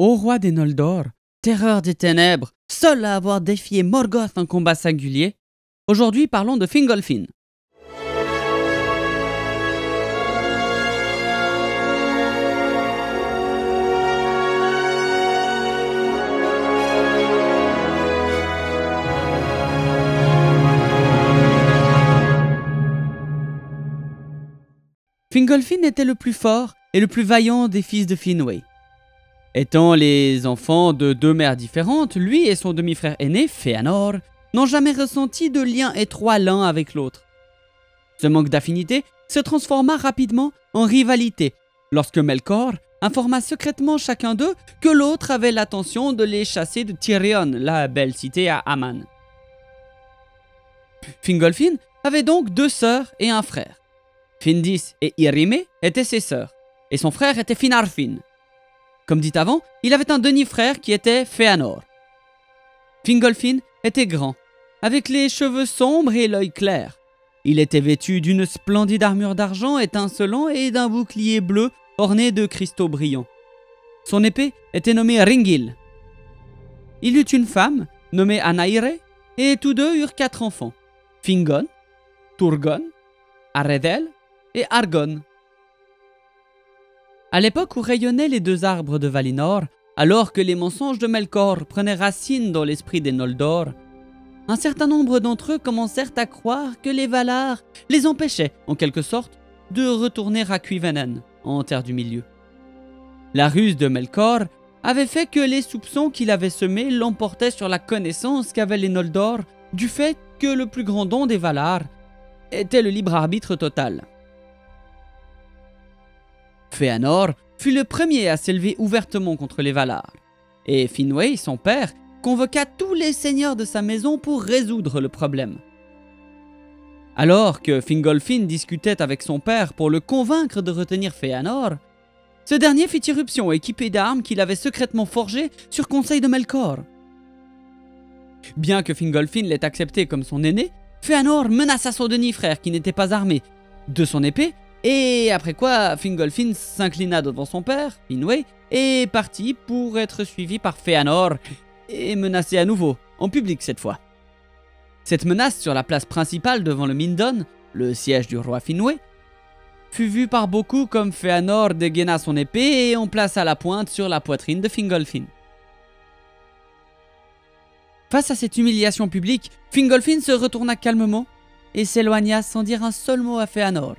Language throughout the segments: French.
Ô roi des Noldor, terreur des ténèbres, seul à avoir défié Morgoth en combat singulier, aujourd'hui parlons de Fingolfin. Fingolfin était le plus fort et le plus vaillant des fils de Finwë. Étant les enfants de deux mères différentes, lui et son demi-frère aîné, Fëanor, n'ont jamais ressenti de lien étroit l'un avec l'autre. Ce manque d'affinité se transforma rapidement en rivalité lorsque Melkor informa secrètement chacun d'eux que l'autre avait l'intention de les chasser de Tirion, la belle cité à Aman. Fingolfin avait donc deux sœurs et un frère. Finndis et Irime étaient ses sœurs, et son frère était Finarfin. Comme dit avant, il avait un demi-frère qui était Fëanor. Fingolfin était grand, avec les cheveux sombres et l'œil clair. Il était vêtu d'une splendide armure d'argent étincelant et d'un bouclier bleu orné de cristaux brillants. Son épée était nommée Ringil. Il eut une femme, nommée Anaire, et tous deux eurent 4 enfants, Fingon, Turgon, Aredel et Argon. À l'époque où rayonnaient les 2 arbres de Valinor, alors que les mensonges de Melkor prenaient racine dans l'esprit des Noldor, un certain nombre d'entre eux commencèrent à croire que les Valar les empêchaient, en quelque sorte, de retourner à Cuivanen, en Terre du Milieu. La ruse de Melkor avait fait que les soupçons qu'il avait semés l'emportaient sur la connaissance qu'avaient les Noldor du fait que le plus grand don des Valar était le libre arbitre total. Fëanor fut le premier à s'élever ouvertement contre les Valar, et Finwë, son père, convoqua tous les seigneurs de sa maison pour résoudre le problème. Alors que Fingolfin discutait avec son père pour le convaincre de retenir Fëanor, ce dernier fit irruption équipé d'armes qu'il avait secrètement forgées sur conseil de Melkor. Bien que Fingolfin l'ait accepté comme son aîné, Fëanor menaça son demi-frère qui n'était pas armé de son épée, et après quoi Fingolfin s'inclina devant son père, Finwë, et partit pour être suivi par Fëanor et menacé à nouveau, en public cette fois. Cette menace sur la place principale devant le Mindon, le siège du roi Finwë, fut vue par beaucoup comme Fëanor dégaina son épée et en plaça la pointe sur la poitrine de Fingolfin. Face à cette humiliation publique, Fingolfin se retourna calmement et s'éloigna sans dire un seul mot à Fëanor,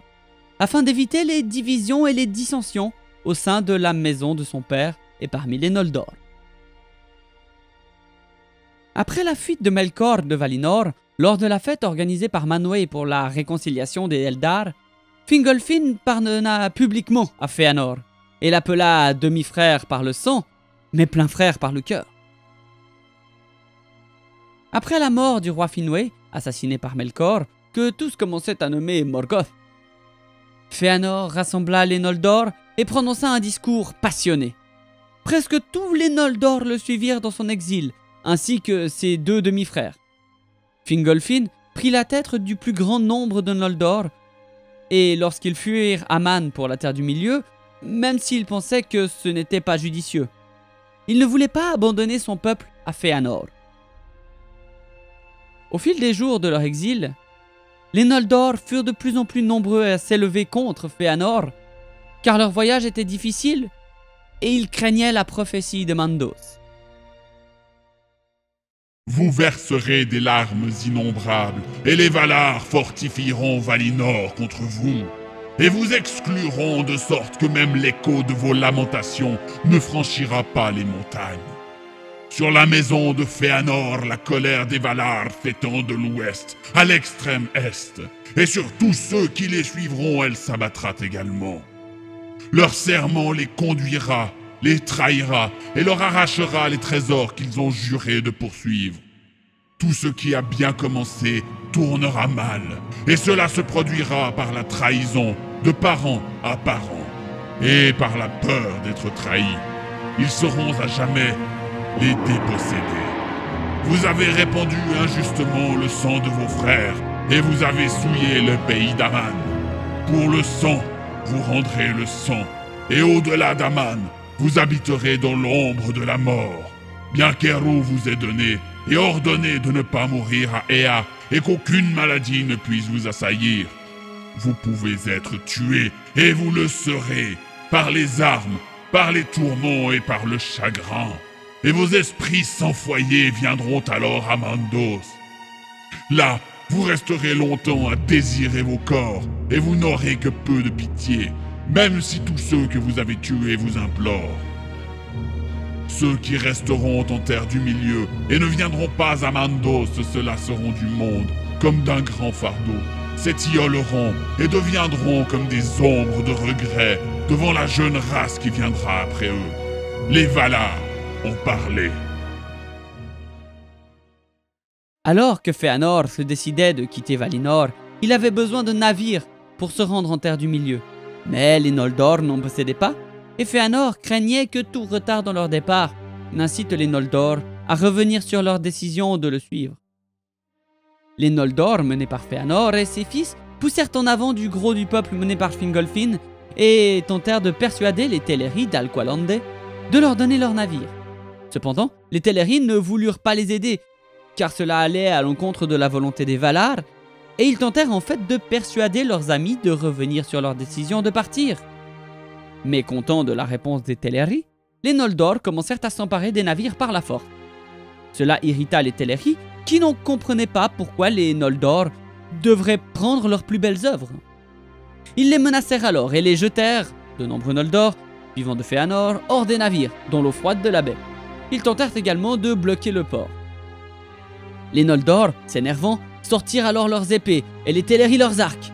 afin d'éviter les divisions et les dissensions au sein de la maison de son père et parmi les Noldor. Après la fuite de Melkor de Valinor, lors de la fête organisée par Manwë pour la réconciliation des Eldar, Fingolfin pardonna publiquement à Fëanor et l'appela demi-frère par le sang, mais plein frère par le cœur. Après la mort du roi Finwë, assassiné par Melkor, que tous commençaient à nommer Morgoth, Fëanor rassembla les Noldor et prononça un discours passionné. Presque tous les Noldor le suivirent dans son exil, ainsi que ses 2 demi-frères. Fingolfin prit la tête du plus grand nombre de Noldor, et lorsqu'ils fuirent Aman pour la Terre du Milieu, même s'il pensait que ce n'était pas judicieux, il ne voulait pas abandonner son peuple à Fëanor. Au fil des jours de leur exil, les Noldor furent de plus en plus nombreux à s'élever contre Fëanor, car leur voyage était difficile et ils craignaient la prophétie de Mandos. Vous verserez des larmes innombrables, et les Valar fortifieront Valinor contre vous, et vous excluront de sorte que même l'écho de vos lamentations ne franchira pas les montagnes. Sur la maison de Fëanor, la colère des Valar s'étend de l'ouest à l'extrême est, et sur tous ceux qui les suivront, elle s'abattra également. Leur serment les conduira, les trahira et leur arrachera les trésors qu'ils ont juré de poursuivre. Tout ce qui a bien commencé tournera mal, et cela se produira par la trahison de parent à parent, et par la peur d'être trahis. Ils seront à jamais les dépossédés. Vous avez répandu injustement le sang de vos frères, et vous avez souillé le pays d'Aman. Pour le sang, vous rendrez le sang, et au-delà d'Aman, vous habiterez dans l'ombre de la mort. Bien qu'Heru vous ait donné et ordonné de ne pas mourir à Ea et qu'aucune maladie ne puisse vous assaillir, vous pouvez être tué et vous le serez par les armes, par les tourments et par le chagrin. Et vos esprits sans foyer viendront alors à Mandos. Là, vous resterez longtemps à désirer vos corps et vous n'aurez que peu de pitié, même si tous ceux que vous avez tués vous implorent. Ceux qui resteront en terre du milieu et ne viendront pas à Mandos se lasseront du monde comme d'un grand fardeau, s'étioleront et deviendront comme des ombres de regret devant la jeune race qui viendra après eux. Les Valar ont parlé. Alors que Fëanor se décidait de quitter Valinor, il avait besoin de navires pour se rendre en terre du milieu. Mais les Noldor n'en possédaient pas, et Fëanor craignait que tout retard dans leur départ n'incite les Noldor à revenir sur leur décision de le suivre. Les Noldor, menés par Fëanor et ses fils, poussèrent en avant du gros du peuple mené par Fingolfin et tentèrent de persuader les Teleri d'Alqualande de leur donner leurs navires. Cependant, les Teleri ne voulurent pas les aider, car cela allait à l'encontre de la volonté des Valar, et ils tentèrent en fait de persuader leurs amis de revenir sur leur décision de partir. Mécontents de la réponse des Teleri, les Noldor commencèrent à s'emparer des navires par la force. Cela irrita les Teleri, qui n'en comprenaient pas pourquoi les Noldor devraient prendre leurs plus belles œuvres. Ils les menacèrent alors et les jetèrent, de nombreux Noldor, suivant de Fëanor, hors des navires, dans l'eau froide de la baie. Ils tentèrent également de bloquer le port. Les Noldor, s'énervant, sortirent alors leurs épées et les Teleri leurs arcs.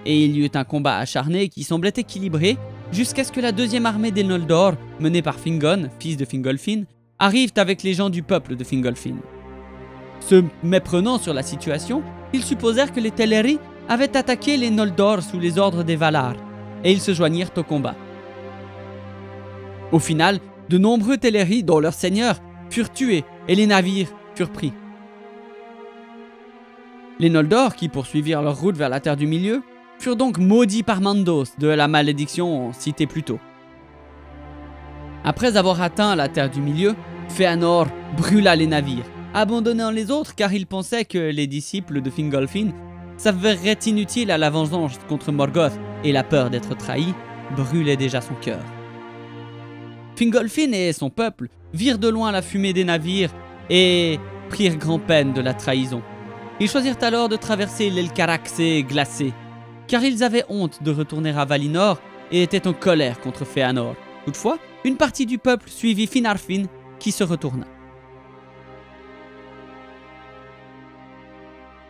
Et il y eut un combat acharné qui semblait équilibré jusqu'à ce que la deuxième armée des Noldor, menée par Fingon, fils de Fingolfin, arrive avec les gens du peuple de Fingolfin. Se méprenant sur la situation, ils supposèrent que les Teleri avaient attaqué les Noldor sous les ordres des Valar, et ils se joignirent au combat. Au final, de nombreux Teleri, dont leurs seigneurs, furent tués et les navires furent pris. Les Noldor, qui poursuivirent leur route vers la Terre du Milieu, furent donc maudits par Mandos de la malédiction citée plus tôt. Après avoir atteint la Terre du Milieu, Fëanor brûla les navires, abandonnant les autres car il pensait que les disciples de Fingolfin s'avéreraient inutiles à la vengeance contre Morgoth et la peur d'être trahi brûlait déjà son cœur. Fingolfin et son peuple virent de loin la fumée des navires et prirent grand-peine de la trahison. Ils choisirent alors de traverser l'Elcaraxé glacé, car ils avaient honte de retourner à Valinor et étaient en colère contre Fëanor. Toutefois, une partie du peuple suivit Finarfin qui se retourna.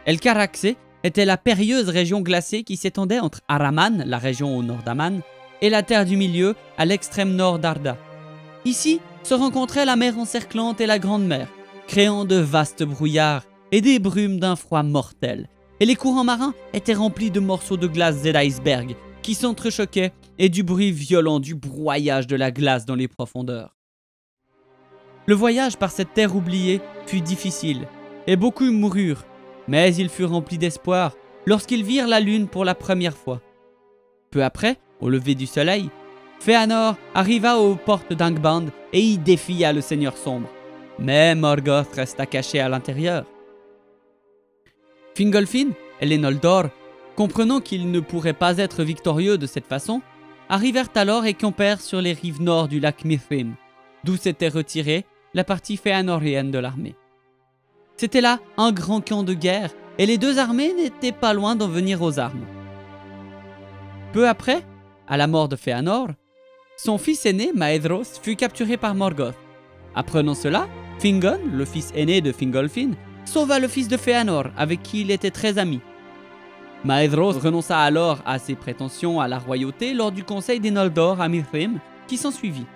Elcaraxé était la périlleuse région glacée qui s'étendait entre Araman, la région au nord d'Aman, et la Terre du Milieu à l'extrême nord d'Arda. Ici se rencontraient la mer encerclante et la Grande Mer, créant de vastes brouillards et des brumes d'un froid mortel, et les courants marins étaient remplis de morceaux de glace et d'icebergs qui s'entrechoquaient et du bruit violent du broyage de la glace dans les profondeurs. Le voyage par cette terre oubliée fut difficile, et beaucoup moururent, mais ils furent remplis d'espoir lorsqu'ils virent la lune pour la première fois. Peu après, au lever du soleil, Fëanor arriva aux portes d'Angband et y défia le Seigneur Sombre, mais Morgoth resta caché à l'intérieur. Fingolfin et les Noldor, comprenant qu'ils ne pourraient pas être victorieux de cette façon, arrivèrent alors et campèrent sur les rives nord du lac Mithrim, d'où s'était retirée la partie fëanorienne de l'armée. C'était là un grand camp de guerre, et les deux armées n'étaient pas loin d'en venir aux armes. Peu après, à la mort de Fëanor, son fils aîné, Maedhros, fut capturé par Morgoth. Apprenant cela, Fingon, le fils aîné de Fingolfin, sauva le fils de Fëanor, avec qui il était très ami. Maedhros renonça alors à ses prétentions à la royauté lors du conseil des Noldor à Mithrim qui s'ensuivit.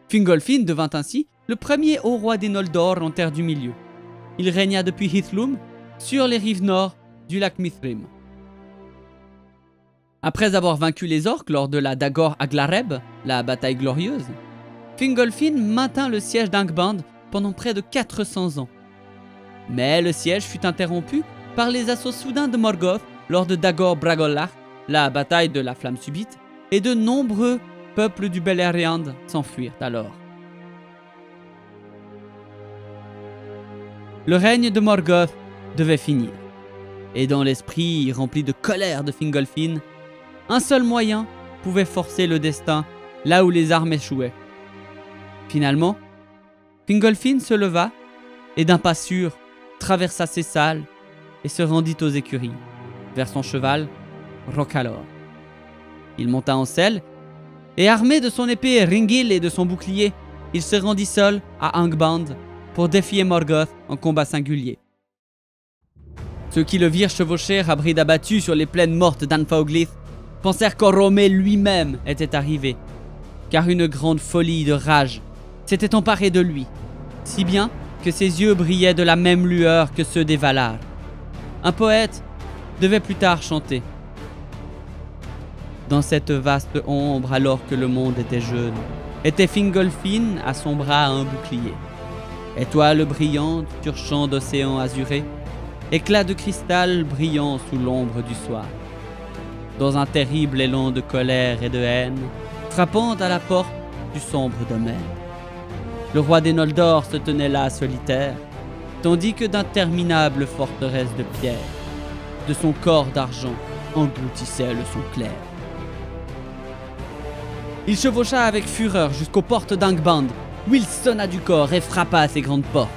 Fingolfin devint ainsi le premier haut roi des Noldor en Terre du Milieu. Il régna depuis Hithlum sur les rives nord du lac Mithrim. Après avoir vaincu les orques lors de la Dagor Aglareb, la bataille glorieuse, Fingolfin maintint le siège d'Angband pendant près de 400 ans. Mais le siège fut interrompu par les assauts soudains de Morgoth lors de Dagor Bragollach, la bataille de la flamme subite, et de nombreux peuples du Beleriand s'enfuirent alors. Le règne de Morgoth devait finir. Et dans l'esprit rempli de colère de Fingolfin, un seul moyen pouvait forcer le destin là où les armes échouaient. Finalement, Fingolfin se leva et d'un pas sûr traversa ses salles et se rendit aux écuries, vers son cheval, Rokalor. Il monta en selle et armé de son épée Ringil et de son bouclier, il se rendit seul à Angband pour défier Morgoth en combat singulier. Ceux qui le virent chevaucher à bride abattue sur les plaines mortes d'Anfaoglith pensèrent qu'Oromé lui-même était arrivé, car une grande folie de rage s'était emparée de lui, si bien que ses yeux brillaient de la même lueur que ceux des Valar. Un poète devait plus tard chanter. Dans cette vaste ombre, alors que le monde était jeune, était Fingolfin à son bras un bouclier. Étoile brillante sur champ d'océan azuré, éclat de cristal brillant sous l'ombre du soir. Dans un terrible élan de colère et de haine, frappant à la porte du sombre domaine. Le roi des Noldor se tenait là solitaire, tandis que d'interminables forteresses de pierre, de son corps d'argent, engloutissaient le son clair. Il chevaucha avec fureur jusqu'aux portes d'Angband, où il sonna du corps et frappa à ses grandes portes.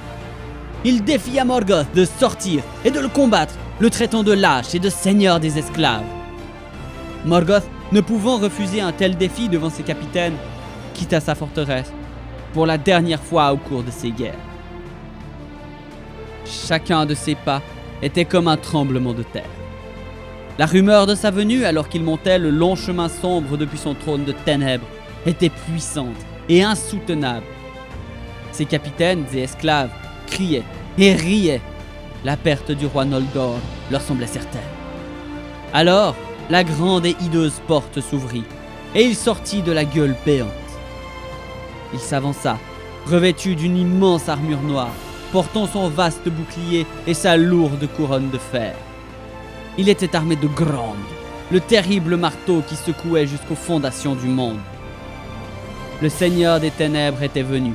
Il défia Morgoth de sortir et de le combattre, le traitant de lâche et de seigneur des esclaves. Morgoth, ne pouvant refuser un tel défi devant ses capitaines, quitta sa forteresse pour la dernière fois au cours de ces guerres. Chacun de ses pas était comme un tremblement de terre. La rumeur de sa venue, alors qu'il montait le long chemin sombre depuis son trône de ténèbres, était puissante et insoutenable. Ses capitaines et esclaves criaient et riaient. La perte du roi Noldor leur semblait certaine. Alors, la grande et hideuse porte s'ouvrit, et il sortit de la gueule béante. Il s'avança, revêtu d'une immense armure noire, portant son vaste bouclier et sa lourde couronne de fer. Il était armé de Grond, le terrible marteau qui secouait jusqu'aux fondations du monde. Le Seigneur des Ténèbres était venu.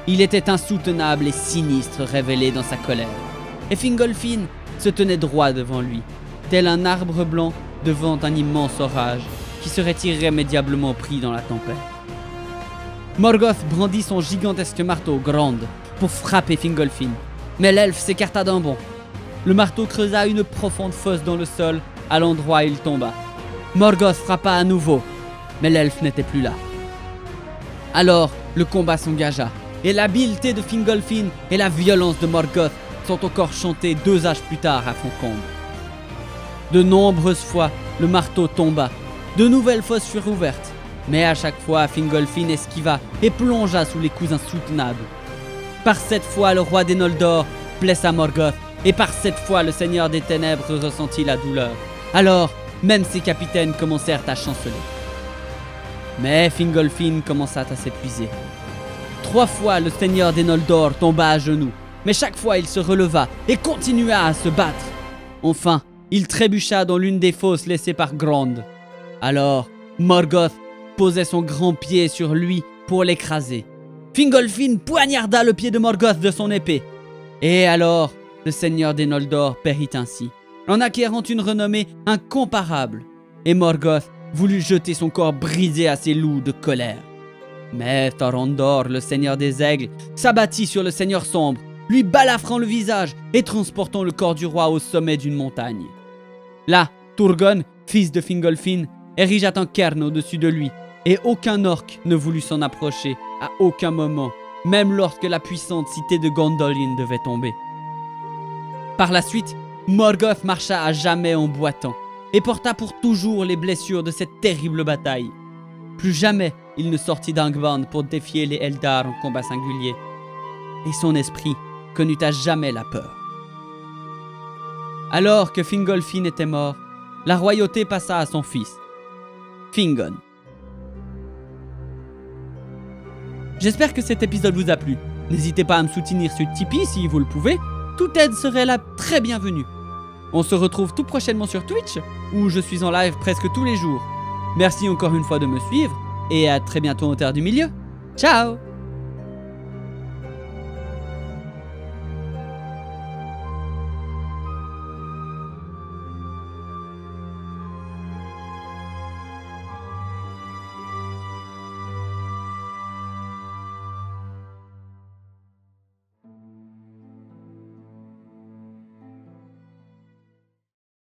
Il était insoutenable et sinistre, révélé dans sa colère. Et Fingolfin se tenait droit devant lui, tel un arbre blanc devant un immense orage qui serait irrémédiablement pris dans la tempête. Morgoth brandit son gigantesque marteau Grond pour frapper Fingolfin, mais l'elfe s'écarta d'un bond. Le marteau creusa une profonde fosse dans le sol à l'endroit où il tomba. Morgoth frappa à nouveau, mais l'elfe n'était plus là. Alors, le combat s'engagea, et l'habileté de Fingolfin et la violence de Morgoth sont encore chantées 2 âges plus tard à Foncombe. De nombreuses fois, le marteau tomba. De nouvelles fosses furent ouvertes, mais à chaque fois, Fingolfin esquiva et plongea sous les coups insoutenables. Par cette fois, le roi des Noldor blessa Morgoth, et par cette fois, le Seigneur des Ténèbres ressentit la douleur. Alors, même ses capitaines commencèrent à chanceler. Mais Fingolfin commença à s'épuiser. 3 fois, le Seigneur des Noldor tomba à genoux, mais chaque fois, il se releva et continua à se battre. Enfin, il trébucha dans l'une des fosses laissées par Grond. Alors, Morgoth posait son grand pied sur lui pour l'écraser. Fingolfin poignarda le pied de Morgoth de son épée. Et alors, le Seigneur des Noldor périt ainsi, en acquérant une renommée incomparable. Et Morgoth voulut jeter son corps brisé à ses loups de colère. Mais Thorondor, le Seigneur des Aigles, s'abattit sur le Seigneur sombre, lui balafrant le visage et transportant le corps du roi au sommet d'une montagne. Là, Turgon, fils de Fingolfin, érigea un cairn au-dessus de lui, et aucun orc ne voulut s'en approcher à aucun moment, même lorsque la puissante cité de Gondolin devait tomber. Par la suite, Morgoth marcha à jamais en boitant, et porta pour toujours les blessures de cette terrible bataille. Plus jamais il ne sortit d'Angband pour défier les Eldar en combat singulier, et son esprit connut à jamais la peur. Alors que Fingolfin était mort, la royauté passa à son fils, Fingon. J'espère que cet épisode vous a plu. N'hésitez pas à me soutenir sur Tipeee si vous le pouvez, toute aide serait là très bienvenue. On se retrouve tout prochainement sur Twitch, où je suis en live presque tous les jours. Merci encore une fois de me suivre, et à très bientôt en Terre du Milieu. Ciao!